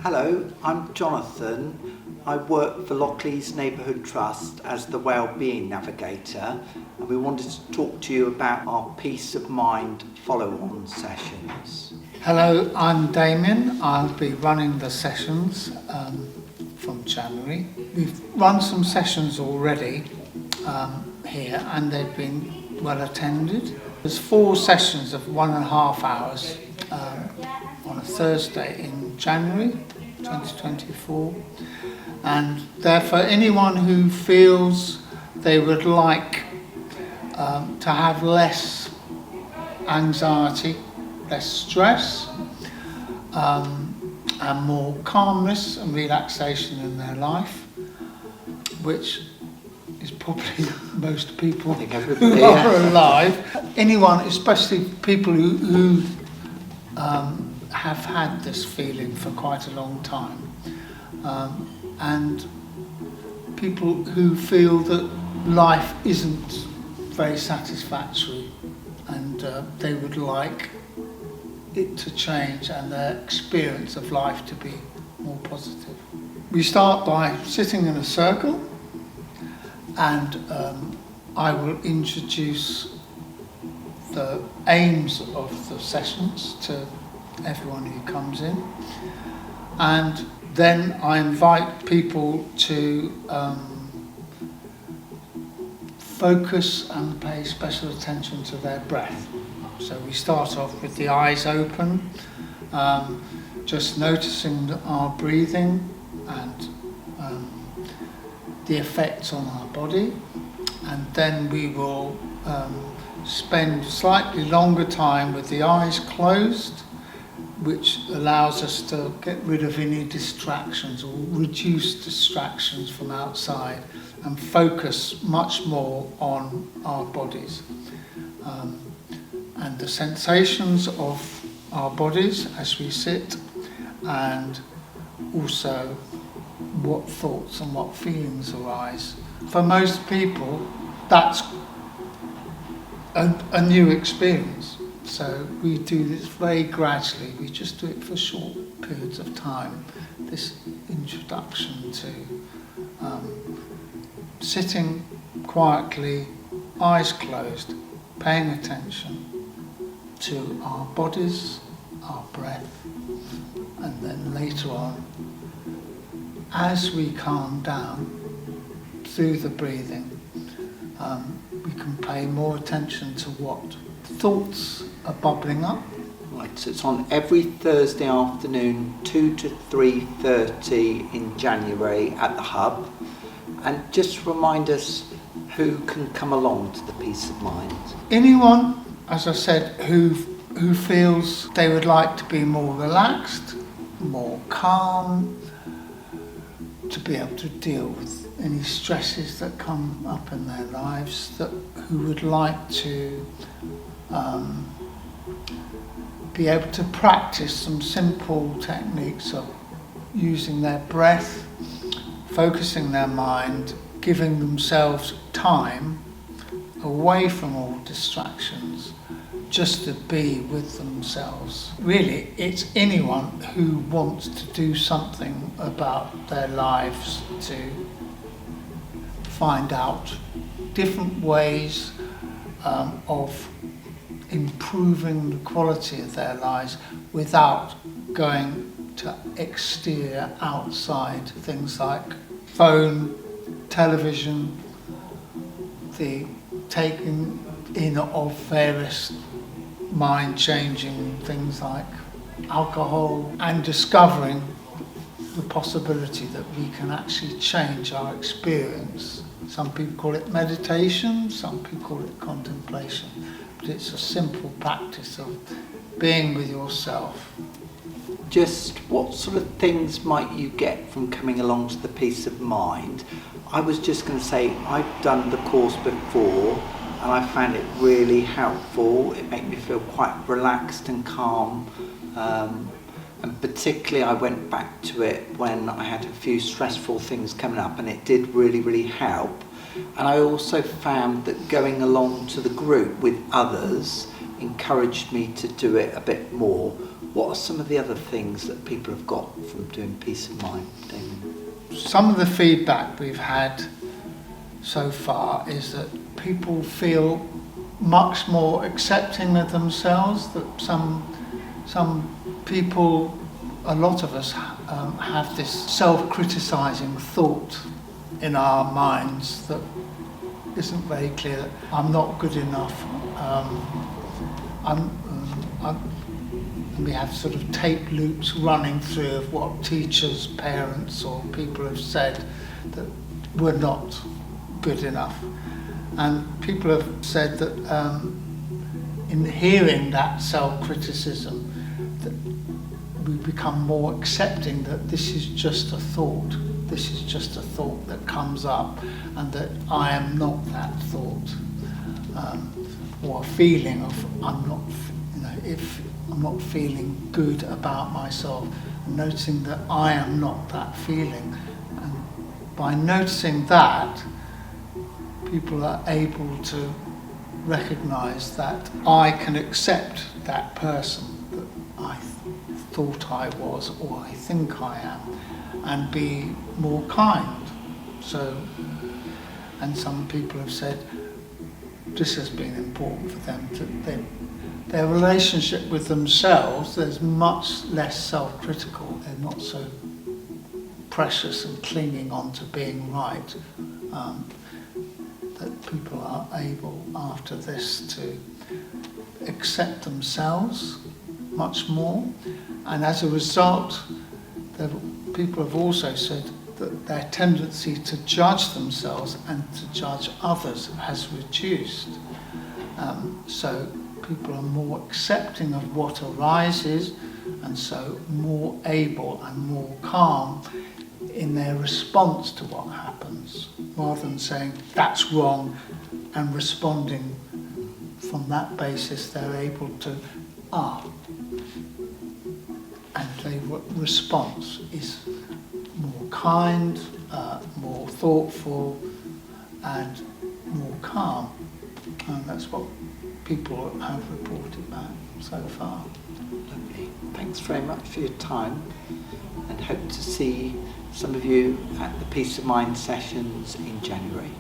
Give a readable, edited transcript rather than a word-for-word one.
Hello, I'm Jonathan. I work for Lockleaze Neighbourhood Trust as the Wellbeing Navigator, and we wanted to talk to you about our Peace of Mind follow-on sessions. Hello, I'm Damien. I'll be running the sessions from January. We've run some sessions already here and they've been well attended. There's 4 sessions of 1.5 hours on a Thursday in January 2024, and therefore anyone who feels they would like to have less anxiety, less stress, and more calmness and relaxation in their life, which is probably most people who are alive. Anyone, especially people who have had this feeling for quite a long time, and people who feel that life isn't very satisfactory and they would like it to change and their experience of life to be more positive. We start by sitting in a circle, and I will introduce the aims of the sessions to everyone who comes in, and then I invite people to focus and pay special attention to their breath. So we start off with the eyes open, just noticing our breathing and the effects on our body, and then we will spend slightly longer time with the eyes closed, which allows us to get rid of any distractions or reduce distractions from outside and focus much more on our bodies and the sensations of our bodies as we sit, and also what thoughts and what feelings arise. For most people, that's a new experience. So we do this very gradually. We just do it for short periods of time. This introduction to sitting quietly, eyes closed, paying attention to our bodies, our breath, and then later on, as we calm down through the breathing, we can pay more attention to what thoughts are bubbling up. Right, so it's on every Thursday afternoon, 2 to 3:30 in January at the Hub. And just remind us who can come along to the Peace of Mind. Anyone, as I said, who feels they would like to be more relaxed, more calm, to be able to deal with any stresses that come up in their lives, who would like to be able to practice some simple techniques of using their breath, focusing their mind, giving themselves time away from all distractions, just to be with themselves. Really, it's anyone who wants to do something about their lives, to find out different ways of improving the quality of their lives without going to exterior, outside things like phone, television, the taking in of various mind-changing things like alcohol, and discovering the possibility that we can actually change our experience. Some people call it meditation, some people call it contemplation, but it's a simple practice of being with yourself. Just what sort of things might you get from coming along to the Peace of Mind? I was just going to say, I've done the course before and I found it really helpful. It made me feel quite relaxed and calm, and particularly I went back to it when I had a few stressful things coming up, and it did really help. And I also found that going along to the group with others encouraged me to do it a bit more, What are some of the other things that people have got from doing Peace of Mind, Damien? Some of the feedback we've had so far is that people feel much more accepting of themselves, that some people, a lot of us have this self-criticising thought in our minds that isn't very clear, that I'm not good enough. We have sort of tape loops running through of what teachers, parents or people have said that we're not good enough. And people have said that in hearing that self-criticism, that we become more accepting that this is just a thought. This is just a thought that comes up, and that I am not that thought, or a feeling of I'm not. If I'm not feeling good about myself, noticing that I am not that feeling, and by noticing that, people are able to recognise that I can accept that person that I thought I was or I think I am, and be more kind. So, and some people have said this has been important for them to their relationship with themselves. There's much less self-critical. They're not so precious and clinging on to being right. That people are able after this to accept themselves much more, and as a result, people have also said that their tendency to judge themselves and to judge others has reduced. So people are more accepting of what arises, and so more able and more calm in their response to what happens, rather than saying that's wrong and responding from that basis. They're able to and their response is more kind, more thoughtful and more calm, and that's what people have reported back so far. Lovely. Thanks very much for your time, and hope to see some of you at the Peace of Mind sessions in January.